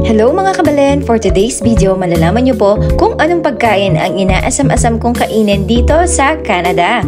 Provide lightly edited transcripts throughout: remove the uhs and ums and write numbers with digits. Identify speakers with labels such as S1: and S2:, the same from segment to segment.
S1: Hello mga kabalen! For today's video, malalaman niyo po kung anong pagkain ang inaasam-asam kong kainin dito sa Canada.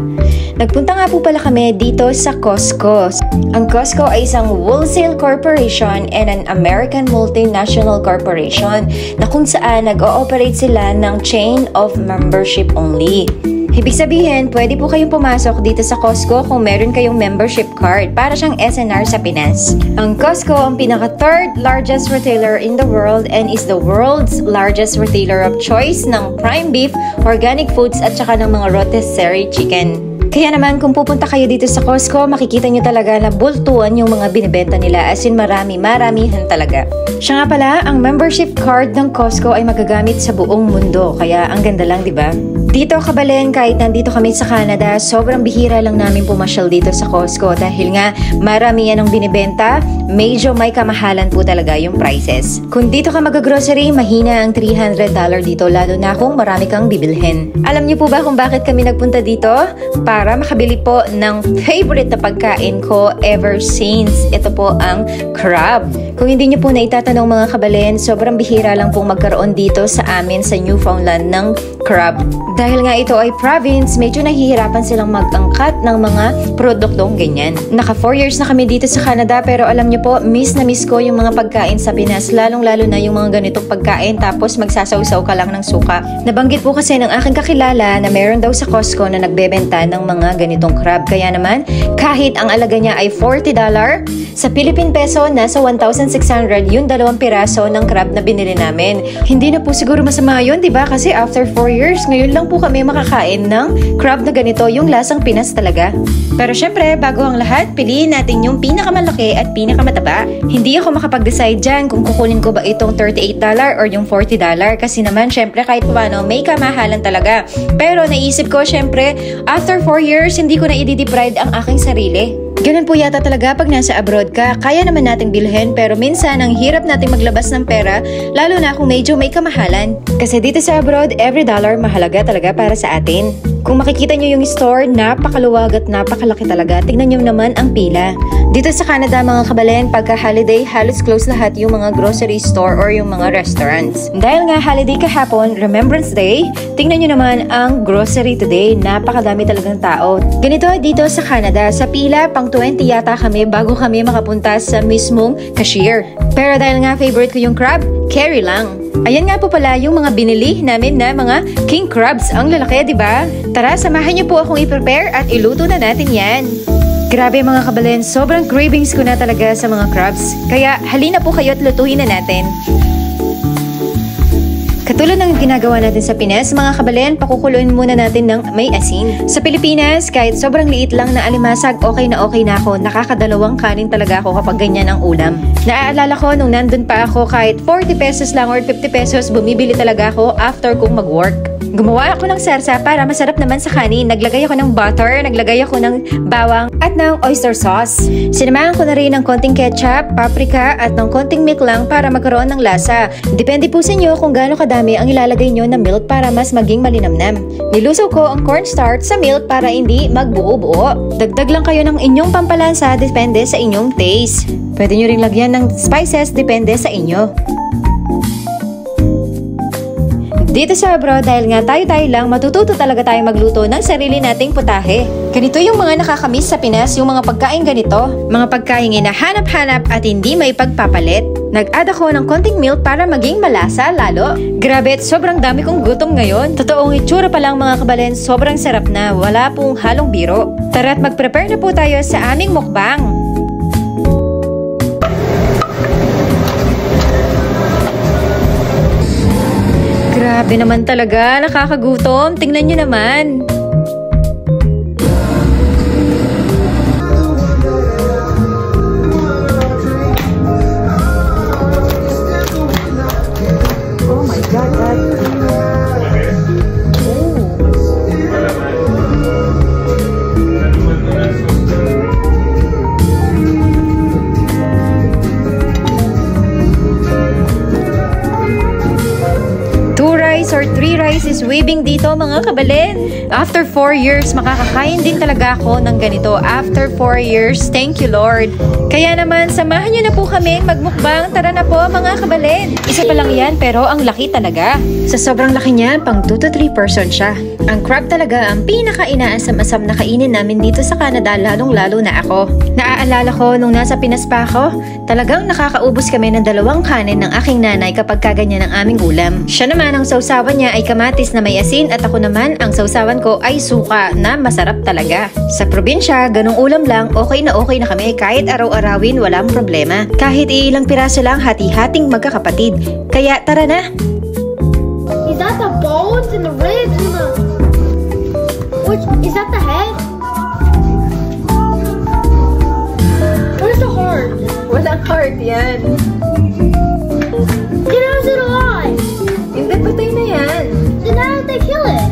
S1: Nagpunta nga po pala kami dito sa Costco. Ang Costco ay isang wholesale corporation and an American multinational corporation na kung saan nag-ooperate sila ng chain of membership only. Ibig sabihin, pwede po kayong pumasok dito sa Costco kung meron kayong membership card para siyang SNR sa Pinas. Ang Costco ang pinaka-third largest retailer in the world and is the world's largest retailer of choice ng prime beef, organic foods at saka ng mga rotisserie chicken. Kaya naman kung pupunta kayo dito sa Costco, makikita nyo talaga na bultuan yung mga binibenta nila, as in maramihan talaga. Siya nga pala, ang membership card ng Costco ay magagamit sa buong mundo, kaya ang ganda lang, di ba? Dito kabalen, kahit nandito kami sa Canada, sobrang bihira lang namin pumasyal dito sa Costco dahil nga marami yan ang binibenta, medyo may kamahalan po talaga yung prices. Kung dito ka mag-grocery, mahina ang $300 dito, lalo na kung marami kang bibilhin. Alam niyo po ba kung bakit kami nagpunta dito? Para makabili po ng favorite na pagkain ko ever since. Ito po ang crab. Kung hindi niyo po na itatanong mga kabalen, sobrang bihira lang pong magkaroon dito sa amin sa Newfoundland ng crab. Dahil nga ito ay province, medyo nahihirapan silang mag-angkat ng mga produktong ganyan. Naka 4 years na kami dito sa Canada, pero alam niyo po, miss na miss ko yung mga pagkain sa Pinas, lalong-lalo na yung mga ganitong pagkain tapos magsasaw-saw ka lang ng suka. Nabanggit po kasi ng aking kakilala na meron daw sa Costco na nagbebenta ng mga ganitong crab. Kaya naman, kahit ang alaga niya ay $40, sa Philippine peso, nasa 1,600 yung 2 piraso ng crab na binili namin. Hindi na po siguro masama yun, diba? Kasi after 4 years, ngayon lang po kami makakain ng crab na ganito, yung lasang Pinas talaga. Pero syempre, bago ang lahat, piliin natin yung pinakamalaki at pinakamataba. Hindi ako makapag-decide dyan kung kukunin ko ba itong $38 or yung $40 kasi naman syempre kahit paano may kamahalan talaga. Pero naisip ko syempre, after 4 years, hindi ko na i-deprive ang aking sarili. Ganun po yata talaga pag nasa abroad ka, kaya naman nating bilhin pero minsan ang hirap nating maglabas ng pera, lalo na kung medyo may kamahalan. Kasi dito sa abroad, every dollar mahalaga talaga para sa atin. Kung makikita nyo yung store, napakaluwag at napakalaki talaga. Tingnan nyo naman ang pila. Dito sa Canada mga kabalen, pagka holiday, halos close lahat yung mga grocery store or yung mga restaurants. Dahil nga holiday kahapon, Remembrance Day, tingnan nyo naman ang grocery today. Napakadami talagang tao. Ganito dito sa Canada, sa pila, pang 20 yata kami bago kami makapunta sa mismong cashier. Pero dahil nga favorite ko yung crab, carry lang. Ayan nga po pala yung mga binili namin na mga king crabs. Ang lalaki, di ba? Tara, samahan niyo po akong i-prepare at iluto na natin yan. Grabe mga kabalen, sobrang cravings ko na talaga sa mga crabs. Kaya halina po kayo at lutuin na natin. Katulad ng ginagawa natin sa Pinas, mga kabalen, pakukuluin muna natin ng may asin. Sa Pilipinas, kahit sobrang liit lang na alimasag, okay na ako. Nakakadalawang kanin talaga ako kapag ganyan ang ulam. Naaalala ko nung nandun pa ako, kahit 40 pesos lang or 50 pesos, bumibili talaga ako after kong mag-work. Gumawa ako ng sarsa para masarap naman sa kanin. Naglagay ako ng butter, naglagay ako ng bawang at ng oyster sauce. Sinamahan ko na rin ng konting ketchup, paprika at ng konting milk lang para magkaroon ng lasa. Depende po sa inyo kung gaano kadami ang ilalagay nyo na milk para mas maging malinamnam. Nilusaw ko ang cornstarch sa milk para hindi magbuo-buo. Dagdag lang kayo ng inyong pampalansa, depende sa inyong taste. Pwede nyo rin lagyan ng spices, depende sa inyo. Dito sa abroad, dahil nga tayo lang, matututo talaga tayo magluto ng sarili nating putahe. Ganito yung mga nakakamiss sa Pinas, yung mga pagkain ganito. Mga pagkain hinahanap-hanap at hindi may pagpapalit. Nag-add ako ng konting milk para maging malasa lalo. Grabe, sobrang dami kong gutom ngayon. Totoong itsura pa lang mga kabalen, sobrang sarap na. Wala pong halong biro. Tara at mag-prepare na po tayo sa aming mukbang. Grabe naman talaga, nakakagutom. Tingnan nyo naman. Oh my God, Dad. Or 3 rice is waving dito mga kabalen. After 4 years, makakakain din talaga ako ng ganito. After 4 years, thank you Lord. Kaya naman, samahan nyo na po kami magmukbang. Tara na po mga kabalin. Isa pa lang yan, pero ang laki talaga. Sa sobrang laki niya, pang 2 to 3 person siya. Ang crab talaga ang pinaka-inaasam-asam na kainin namin dito sa Canada, lalong-lalo na ako. Naaalala ko nung nasa Pinas pa ako, talagang nakakaubos kami ng 2 kanin ng aking nanay kapag kaganyan ang aming ulam. Siya naman ang sausawan niya ay kamatis na may asin at ako naman ang sausawan ko ay suka na masarap talaga. Sa probinsya, ganong ulam lang, okay na kami kahit araw-arawin walang problema. Kahit ilang piraso lang hati-hating magkakapatid. Kaya tara na!
S2: Is that the bones and the ribs and the... Is that the head? Where's the heart?
S1: Walang heart yan.
S2: Then how's it alive?
S1: Hindi, patay na yan.
S2: Then how did they kill it?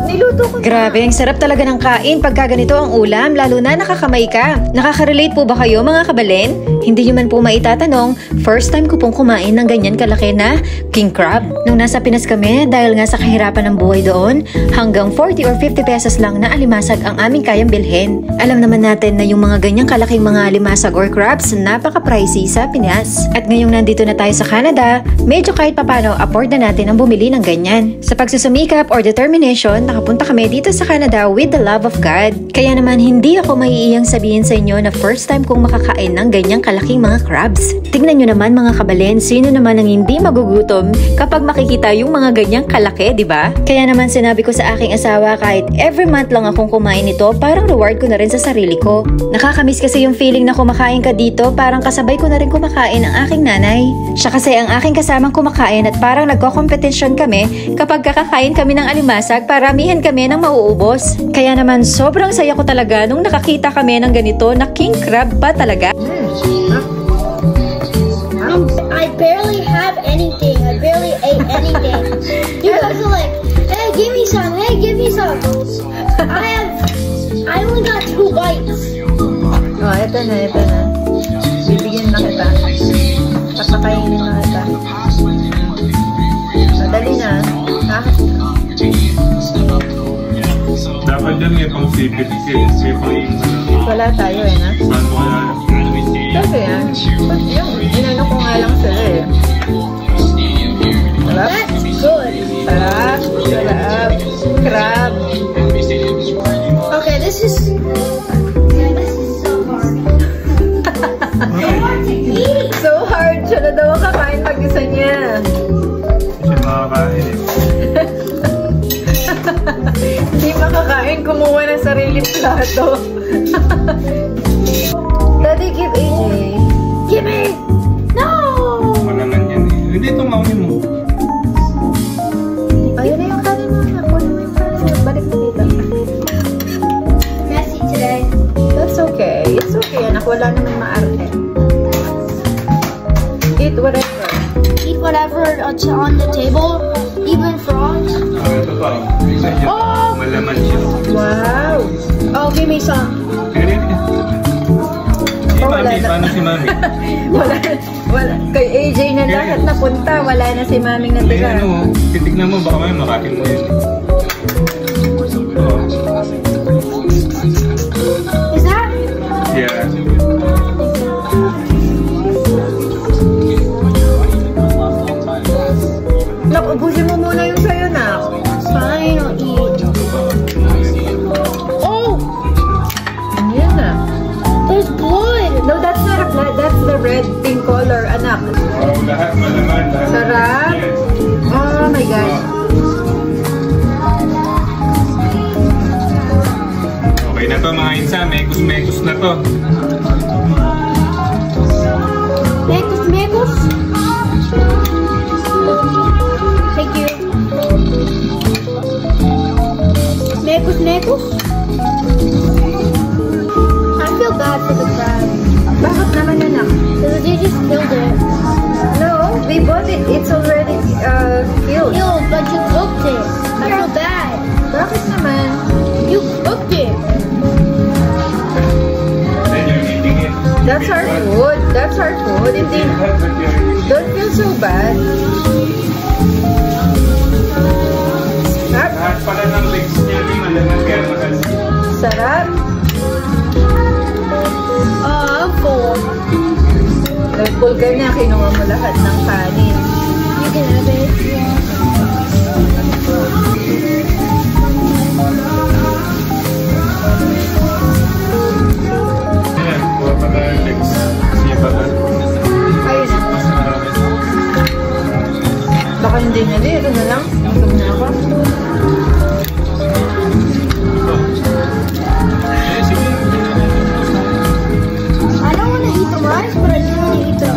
S1: Niluto ko na. Grabe, ang sarap talaga ng kain pagka ganito ang ulam, lalo na nakakamay ka. Nakaka-relate po ba kayo mga kabalin? Hindi nyo man po maitatanong, first time ko pong kumain ng ganyan kalaki na king crab. Nung nasa Pinas kami, dahil nga sa kahirapan ng buhay doon, hanggang 40 or 50 pesos lang na alimasag ang aming kayang bilhin. Alam naman natin na yung mga ganyang kalaking mga alimasag or crabs, napaka-pricey sa Pinas. At ngayong nandito na tayo sa Canada, medyo kahit papano afford na natin ang bumili ng ganyan. Sa pagsusumikap or determination, nakapunta kami dito sa Canada with the love of God. Kaya naman hindi ako maiiyang sabihin sa inyo na first time kong makakain ng ganyang kalaking mga crabs. Tignan nyo naman mga kabalin, sino naman ang hindi magugutom kapag makikita yung mga ganyang kalaki, di ba? Kaya naman sinabi ko sa aking asawa kahit every month lang akong kumain nito, parang reward ko na rin sa sarili ko. Nakakamiss kasi yung feeling na kumakain ka dito, parang kasabay ko na rin kumakain ang aking nanay. Siya kasi ang aking kasamang kumakain at parang nagko-competition kami kapag kakakain kami ng alimasag, paramihan kami ng mauubos. Kaya naman sobrang saya ko talaga nung nakakita kami ng ganito na king crab pa talaga.
S2: I barely have anything. I barely ate anything. You guys are like, hey, give me some. Hey, give me some. I only got 2 bites.
S1: Oh, eto na. Bibigyan na kita. Papakainin na kita. Madali na. Ha?
S3: Dapat dyan may pang sipit. May pang...
S1: Wala tayo na.
S3: Saan mo kaya?
S1: Kasi yan. Yung inano ko nga lang sila eh. Sarap.
S2: That's good.
S1: Sarap. Crab.
S2: Okay, this is so hard. So hard to eat.
S1: So hard. Siya na daw ang kakain mag-isa niya.
S3: Kasi makakain eh.
S1: Hindi makakain. Kumuha ng sarili plato. Daddy, give AJ.
S2: Give me. No.
S3: Malaman yan eh. Hindi ito mami mo.
S1: Ayun na yung kanin mo. Kunin mo yung kanin. Balik mo dito.
S2: Messy today.
S1: That's okay. It's okay, anak. Wala naman maarte. Eat whatever.
S2: Eat whatever on the table, even frogs.
S3: Ito pa.
S2: Oh!
S3: Malaman siya.
S1: Wow.
S2: Oh, give me some.
S3: Ganyan niya. Si
S1: Oh, wala
S3: mami,
S1: na.
S3: paano si mami?
S1: wala. Kay AJ na lahat napunta. Wala na si maming
S3: May
S1: natira.
S3: ano, titignan mo, baka may makakin mo yun. Oh.
S2: Is that?
S3: Yeah.
S1: Nak, ubusin mo muna yung sayo na.
S2: Fine, I'll eat. Oh!
S1: Ano yan na?
S2: There's blood.
S1: No, that's not a blood. That's the red pink color, anak.
S3: Oh, lahat malaman. Lahat.
S1: Sarap.
S3: Yes.
S1: Oh my gosh.
S3: Okay na to mga insa, mekus na to.
S2: Mekos, mekos. Thank you. Mekos, mekos. I feel bad for the crab.
S1: Bakit naman anak?
S2: Because they just killed it.
S1: No, we bought it. It's already killed.
S2: Ew, but you cooked it. I feel bad.
S1: Bakit naman?
S2: You cooked it.
S3: Then you're eating it.
S1: That's our food. That's our food. Hindi, don't feel so bad.
S3: Lahat pala ng legs niya.
S1: Sarap.
S2: I'm full.
S1: Full ka na, kinuha mo lahat ng kanin.
S2: You can have it.
S3: Ayan, kuha pa tayo next. Siya pa tayo.
S1: Ayun na.
S3: Mas marami.
S1: Baka hindi na din. Ito na lang. Gutom na ako.
S2: I don't want to eat the rice, but I do want to eat the.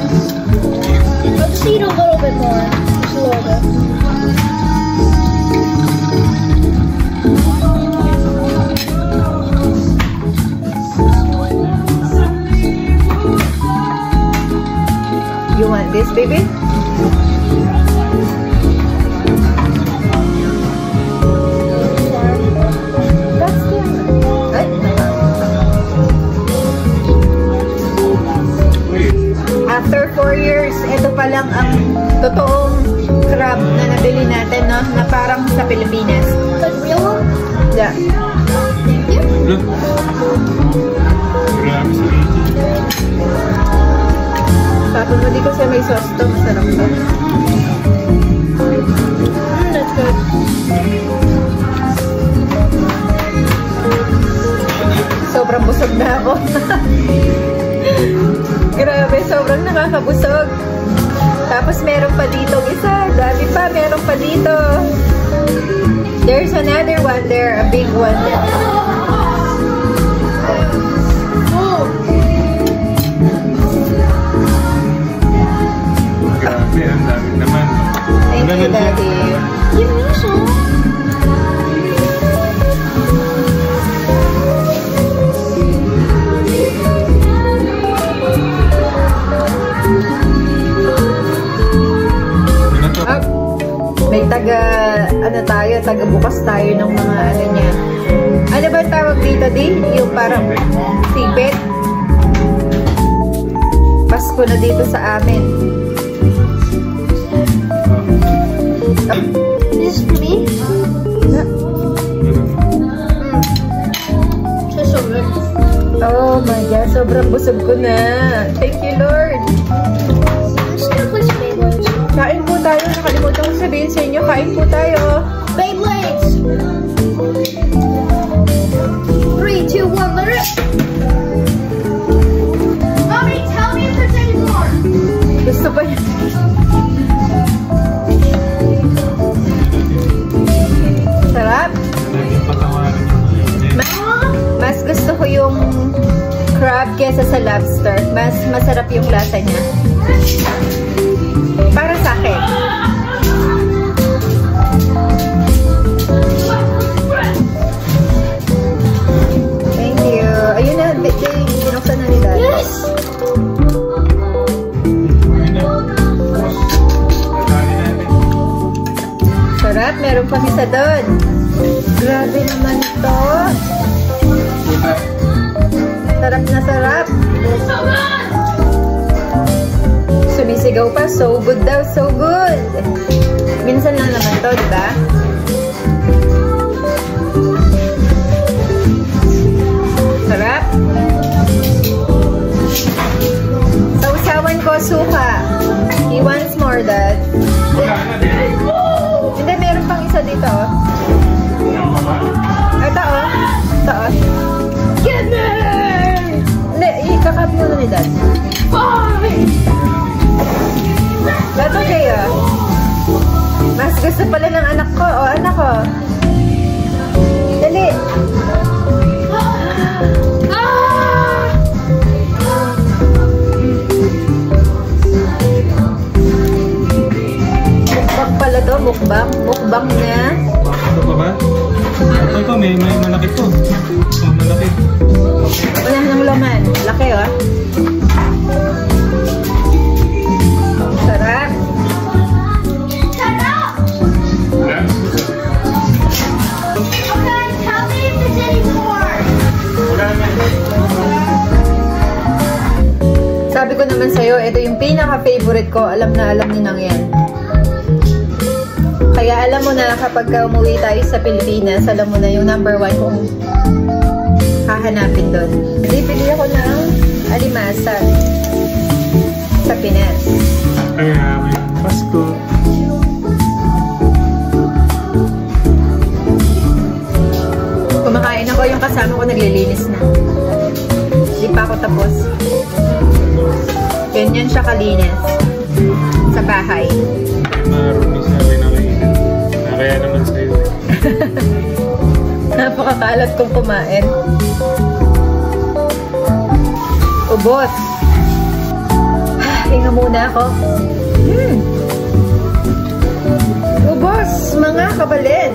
S2: Let's just eat a little bit more. Just a little bit.
S1: You want this, baby? That's good. Ay, after 4 years, ito pa lang ang totoong crab na nabili natin, no? Na parang sa Pilipinas.
S2: Like real one?
S1: Yeah.
S3: Look. Grabe sa
S1: Tapos mo di ko siya may sauce to. Masarap to.
S2: That's good.
S1: Sobrang busog na ako. Grabe, sobrang nakakabusog. Tapos meron pa dito isa. Dami pa, meron pa dito. There's another one there, a big one.
S2: Oh.
S3: Grabe, ang dami naman.
S1: Thank you, Daddy.
S2: Give me some.
S1: Up. May taga bukas tayo ng mga ano niya. Ano ba tawag dito, Di? Yung parang sipit. Pasko na dito sa amin.
S2: This is for me? This is so good.
S1: Oh my God, sobrang busog ko na. Thank you, Lord.
S2: I'm just gonna play some Beyblades.
S1: Kain po tayo. Nakalimutan ko sabihin sa inyo. Kain po tayo.
S2: Beyblades! 3, 2, 1, let it! Mommy, tell me if there's any more!
S1: Gusto pa niya. Sarap. Mas gusto ko yung crab kesa sa lobster. Mas masarap yung lasa niya. Para sa akin. Thank you. Ayun na, binuksan na ni Dad.
S2: Yes!
S1: Sarap, meron pang isa doon. Grabe naman ito. Sarap na sarap. Sumisigaw pa, so good daw, so good. Minsan lang naman to, di ba? Sarap. Sausawan ko, suka. He wants more, Dad. Hindi, meron pang isa dito. Ito, oh. Ito, oh. Get me! Hindi, ikakap mo na ni Dad. That's okay, oh. Mas gusto pala ng anak ko. Oh, anak ko. Dali. Mukbang pala to, mukbang. Mukbang na.
S3: Ito pa ba? Ito, may malaki to. Malaki.
S1: Wala nang laman. Laki, oh. Sarap.
S2: Okay, tell me if there's any more!
S1: Sabi ko naman sa'yo, ito yung pinaka-favorite ko. Alam na alam ni Nang yan. Kaya alam mo na kapag umuwi tayo sa Pilipinas, alam mo na yung number 1 kung hahanapin doon. Bibili ako ng alimasag sa Pinas.
S3: Kaya may Pasko.
S1: Kumakain ako, yung kasama ko naglilinis na. Hindi pa ako tapos. Ganyan siya kalinis sa bahay.
S3: Marumi sa akin na kainin. Kaya naman sa'yo.
S1: Napakakalat kong kumain. Ubos. Hinga muna ako. Ubos, mga kabalid.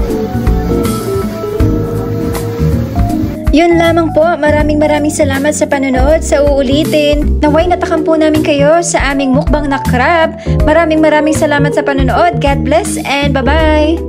S1: Yun lamang po, maraming salamat sa panonood. Sa uulitin, naway natakam po namin kayo sa aming mukbang na crab. Maraming salamat sa panonood. God bless and bye-bye!